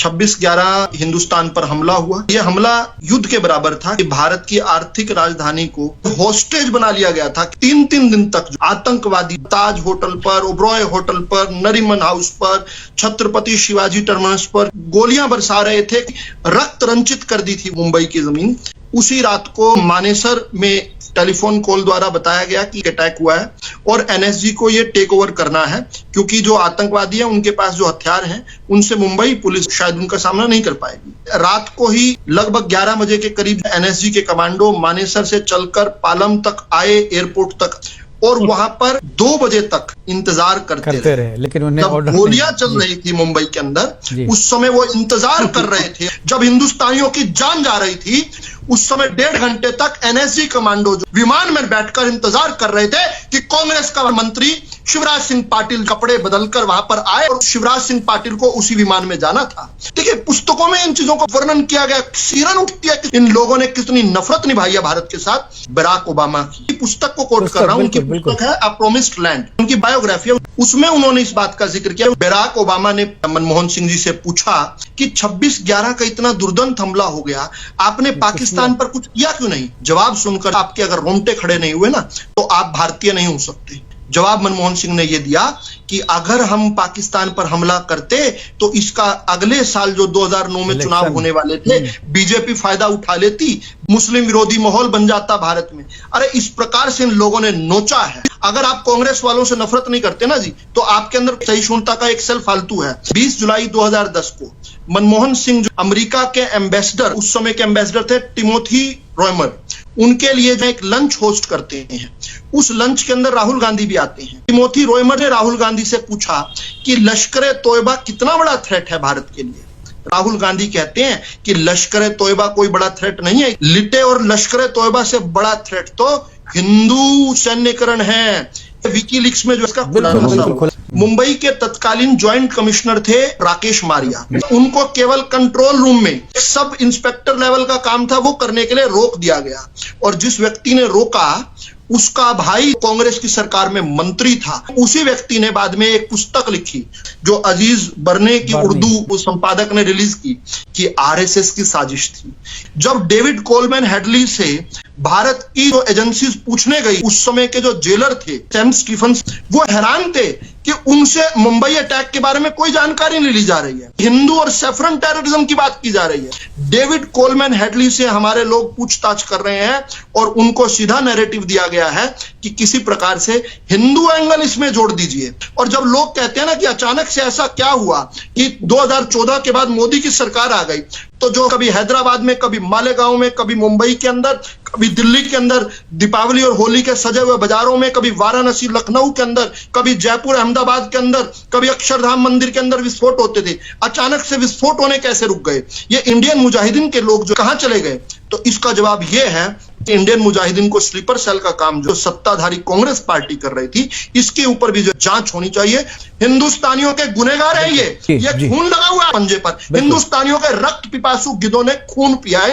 26/11 हिंदुस्तान पर हमला हुआ। यह हमला युद्ध के बराबर था कि भारत की आर्थिक राजधानी को होस्टेज बना लिया गया था। 3-3 दिन तक आतंकवादी ताज होटल पर, ओबरॉय होटल पर, नरीमन हाउस पर, छत्रपति शिवाजी टर्मिनस पर गोलियां बरसा रहे थे। रक्त रंजित कर दी थी मुंबई की जमीन। उसी रात को मानेसर में टेलीफोन कॉल द्वारा बताया गया कि अटैक हुआ है और एनएसजी को ये टेक ओवर करना है, क्योंकि जो आतंकवादी हैं उनके पास जो हथियार हैं उनसे मुंबई पुलिस शायद उनका सामना नहीं कर पाएगी। रात को ही लगभग 11 बजे के करीब एनएसजी के कमांडो मानेसर से चलकर पालम तक आए, एयरपोर्ट तक, और वहां पर 2 बजे तक इंतजार करते रहे। लेकिन उन्हें जब गोलियां चल रही थी मुंबई के अंदर, उस समय वो इंतजार कर रहे थे। जब हिंदुस्तानियों की जान जा रही थी, उस समय 1.5 घंटे तक एनएसजी कमांडो जो विमान में बैठकर इंतजार कर रहे थे कि कांग्रेस का मंत्री शिवराज सिंह पाटिल कपड़े बदलकर वहां पर आए और शिवराज सिंह पाटिल को उसी विमान में जाना था। देखिए, पुस्तकों में इन चीजों को वर्णन किया गया। सिरन उठती है कि इन लोगों ने कितनी नफरत निभाई है भारत के साथ। बराक ओबामा की पुस्तक को कोट कर रहा हूं, उनकी पुस्तक है अ प्रोमिस्ड लैंड, उनकी बायोग्राफी है। उसमें उन्होंने इस बात का जिक्र किया। बराक ओबामा ने मनमोहन सिंह जी से पूछा कि 26/11 का इतना दुर्दांत हमला हो गया, आपने पाकिस्तान पर कुछ किया क्यों नहीं? जवाब सुनकर आपके अगर रोंगटे खड़े नहीं हुए ना, तो आप भारतीय नहीं हो सकते। जवाब मनमोहन सिंह ने यह दिया कि अगर हम पाकिस्तान पर हमला करते तो इसका अगले साल जो 2009 में चुनाव होने वाले थे, बीजेपी फायदा उठा लेती, मुस्लिम विरोधी माहौल बन जाता भारत में। अरे इस प्रकार से इन लोगों ने नोचा है। अगर आप कांग्रेस वालों से नफरत नहीं करते ना जी, तो आपके अंदर सहिष्णुता का एक सेल फालतू है। 20 जुलाई 2010 को मनमोहन सिंह जो अमेरिका के एम्बेसडर, उस समय के एम्बेसडर थे टिमोथी रोयमर, उनके लिए जो एक लंच होस्ट करते हैं, उस लंच के अंदर राहुल गांधी भी आते हैं। टिमोथी रोयमर ने राहुल गांधी से पूछा कि लश्कर तोयबा कितना बड़ा थ्रेट है भारत के लिए। राहुल गांधी कहते हैं कि लश्कर तोयबा कोई बड़ा थ्रेट नहीं है, लिटे और लश्कर तोयबा से बड़ा थ्रेट तो हिंदू सैन्यकरण है। विकीलीक्स में जो इसका खुलासा, मुंबई के तत्कालीन ज्वाइंट कमिश्नर थे राकेश मारिया, उनको केवल कंट्रोल रूम में सब इंस्पेक्टर लेवल का काम था, वो करने के लिए रोक दिया गया। और जिस व्यक्ति ने रोका उसका भाई कांग्रेस की सरकार में मंत्री था। उसी व्यक्ति ने बाद में एक पुस्तक लिखी जो अजीज बरने की उर्दू संपादक ने रिलीज की, कि आरएसएस की साजिश थी। जब डेविड कोलमैन हेडली से भारत की जो एजेंसीज पूछने गई, उस समय के जो जेलर थे सैम स्टीफन्स, वो हैरान थे कि उनसे मुंबई अटैक के बारे में कोई जानकारी नहीं ली जा रही है। हिंदू और सेफरन टेररिज्म की बात की जा रही है। डेविड कोलमैन हेडली से हमारे लोग पूछताछ कर रहे हैं और उनको सीधा नैरेटिव दिया गया है कि किसी प्रकार से हिंदू एंगल इसमें जोड़ दीजिए। और जब लोग कहते हैं ना कि अचानक से ऐसा क्या हुआ कि 2014 के बाद मोदी की सरकार आ गई, तो जो कभी हैदराबाद में, कभी मालेगांव में, कभी मुंबई के अंदर, कभी दिल्ली के अंदर दीपावली और होली के सजे हुए बाजारों में, कभी वाराणसी लखनऊ के अंदर, कभी जयपुर अहमदाबाद के अंदर, कभी अक्षरधाम मंदिर के अंदर विस्फोट होते थे, अचानक से विस्फोट होने कैसे रुक गए? ये इंडियन मुजाहिदीन के लोग जो कहां चले गए? तो इसका जवाब यह है कि इंडियन मुजाहिदीन को स्लीपर सेल का काम जो सत्ताधारी कांग्रेस पार्टी कर रही थी, इसके ऊपर भी जो जांच होनी चाहिए। हिंदुस्तानियों के गुनहगार हैं ये खून लगा हुआ है पंजे पर। हिंदुस्तानियों के रक्त पिपासु गिद्धों ने खून पिया है।